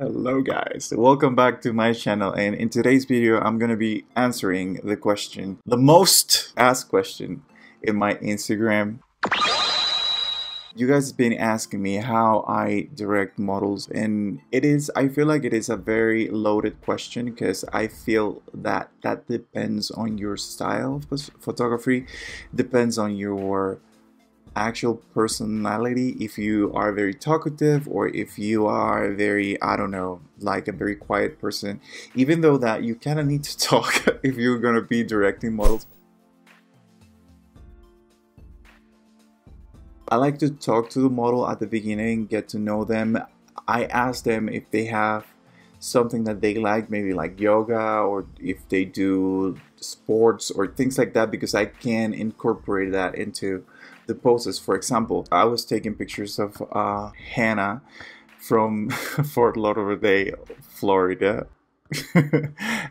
Hello guys, welcome back to my channel, and in today's video I'm gonna be answering the question, the most asked question in my Instagram. You guys have been asking me how I direct models, and I feel like it is a very loaded question because I feel that depends on your style of photography, depends on your actual personality, if you are very talkative or if you are very, I don't know, like a very quiet person, even though that you kind of need to talk if you're gonna be directing models. I like to talk to the model at the beginning, get to know them. I ask them if they have something that they like, maybe like yoga, or if they do sports or things like that, because I can incorporate that into the poses. For example, I was taking pictures of Hannah from Fort Lauderdale, Florida.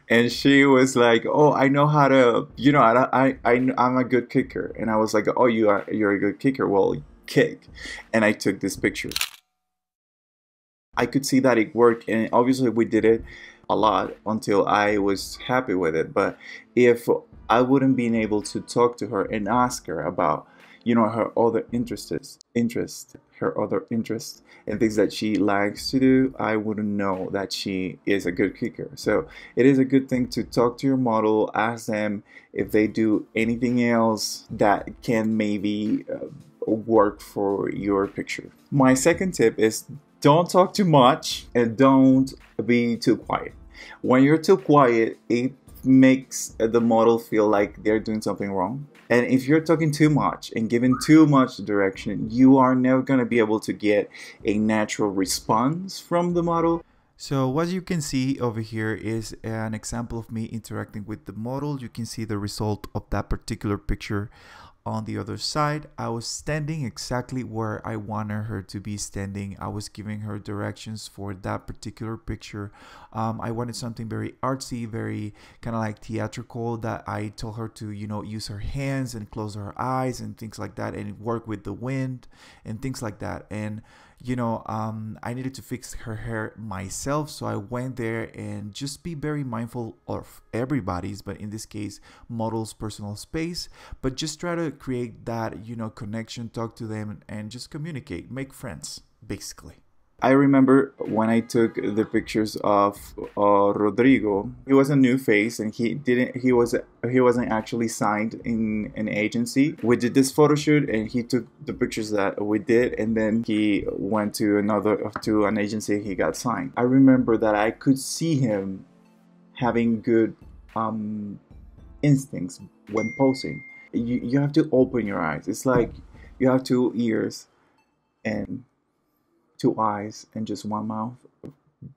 And she was like, "Oh, I know how to, I'm a good kicker." And I was like, "Oh, you're a good kicker. Well, kick." And I took this picture. I could see that it worked, and obviously we did it a lot until I was happy with it. But if I wouldn't been able to talk to her and ask her about, her other interests and things that she likes to do, I wouldn't know that she is a good kicker. So it is a good thing to talk to your model, ask them if they do anything else that can maybe work for your picture. My second tip is don't talk too much and don't be too quiet. When you're too quiet, it makes the model feel like they're doing something wrong. And if you're talking too much and giving too much direction, you are never going to be able to get a natural response from the model. So what you can see over here is an example of me interacting with the model. You can see the result of that particular picture. On the other side, I was standing exactly where I wanted her to be standing. I was giving her directions for that particular picture. I wanted something very artsy, very kind of like theatrical, that I told her to, use her hands and close her eyes and things like that, and work with the wind and things like that. And I needed to fix her hair myself, so I went there and just be very mindful of everybody's, but in this case, model's personal space, but just try to create that, connection, talk to them, and just communicate, make friends, basically. I remember when I took the pictures of Rodrigo. He was a new face, and he wasn't actually signed in an agency. We did this photo shoot, and he took the pictures that we did, and then he went to an agency. He got signed. I remember that I could see him having good instincts when posing. You have to open your eyes. It's like you have two ears and two eyes and just one mouth,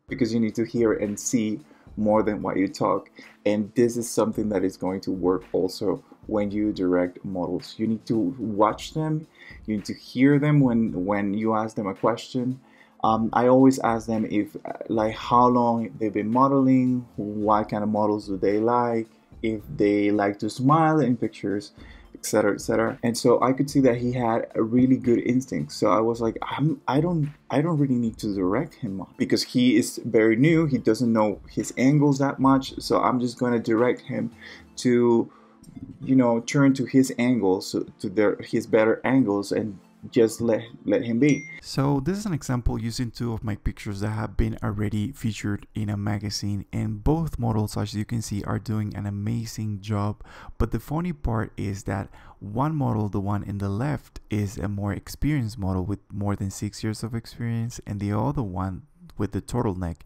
because you need to hear and see more than what you talk. And this is something that is going to work also when you direct models. You need to watch them, you need to hear them when you ask them a question. I always ask them if like how long they've been modeling, what kind of models do they like, if they like to smile in pictures, etc., etc. And so I could see that he had a really good instinct. So I was like, I don't really need to direct him because he is very new. He doesn't know his angles that much. So I'm just going to direct him to, turn to his angles, to his better angles, and just let him be. So this is an example using two of my pictures that have been already featured in a magazine, and both models, as you can see, are doing an amazing job. But the funny part is that one model, the one in the left, is a more experienced model with more than 6 years of experience, and the other one with the turtleneck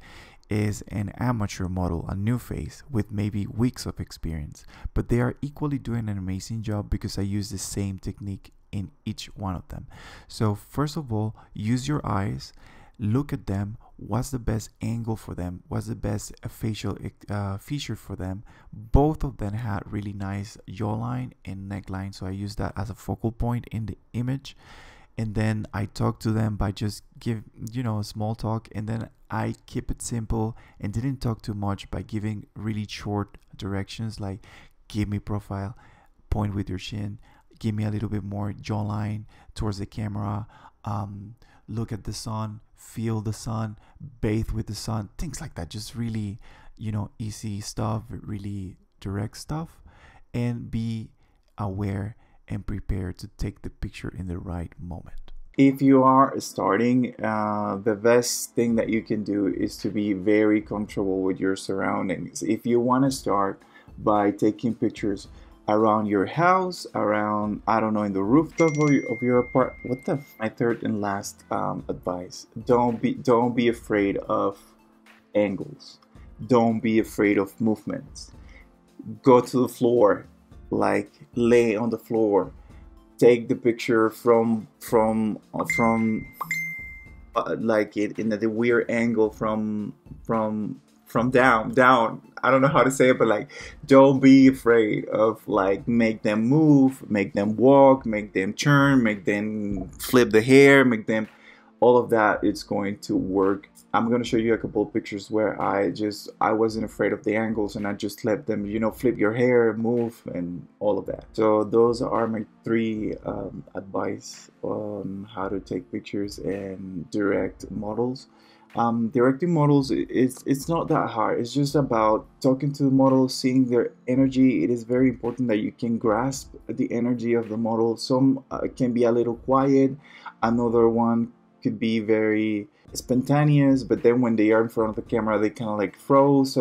is an amateur model, a new face with maybe weeks of experience. But they are equally doing an amazing job because I use the same technique in each one of them. So first of all, use your eyes, look at them, what's the best angle for them, what's the best facial feature for them. Both of them had really nice jawline and neckline, so I use that as a focal point in the image. And then I talk to them by just give a small talk, and then I keep it simple and didn't talk too much by giving really short directions like give me profile, point with your chin, give me a little bit more jawline towards the camera, look at the sun, feel the sun, bathe with the sun, things like that. Just really, easy stuff, really direct stuff, and be aware and prepared to take the picture in the right moment. If you are starting, the best thing that you can do is to be very comfortable with your surroundings. If you want to start by taking pictures around your house, around, I don't know, in the rooftop of your apartment. My third and last advice: don't be afraid of angles. Don't be afraid of movements. Go to the floor, like lay on the floor. Take the picture from like it in the weird angle from down. I don't know how to say it, but like, don't be afraid of, like, make them move, make them walk, make them turn, make them flip the hair, make them, all of that. It's going to work. I'm going to show you a couple of pictures where I wasn't afraid of the angles, and I just let them, flip your hair, move, and all of that. So those are my three advice on how to take pictures and direct models. Directing models, it's not that hard. It's just about talking to the model, seeing their energy. It is very important that you can grasp the energy of the model. Some can be a little quiet. Another one could be very spontaneous, but then when they are in front of the camera, they kind of like froze.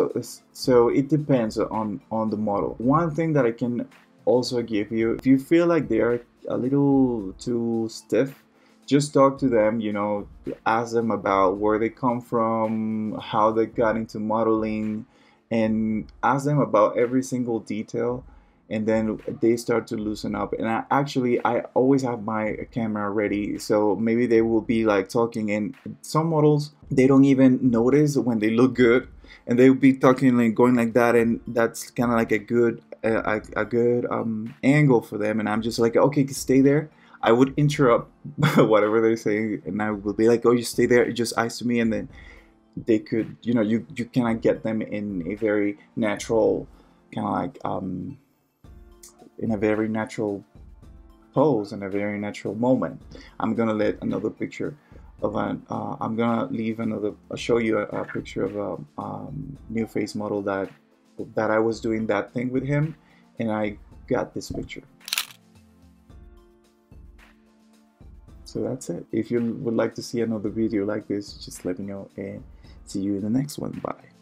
So it depends on the model. One thing that I can also give you, if you feel like they are a little too stiff, just talk to them, ask them about where they come from, how they got into modeling, and ask them about every single detail. And then they start to loosen up. And I always have my camera ready, so maybe they will be like talking, and some models, they don't even notice when they look good, and they'll be talking like going like that, and that's kind of like a good angle for them. And I'm just like, okay, stay there. I would interrupt whatever they're saying, and I would be like, oh, you stay there, just eyes to me. And then they could, you kind of get them in a very natural kind of like in a very natural pose, in a very natural moment. I'm gonna let another picture of I'm gonna leave another. I'll show you a picture of a new face model that I was doing that thing with him, and I got this picture. So that's it. If you would like to see another video like this, just let me know, and see you in the next one. Bye.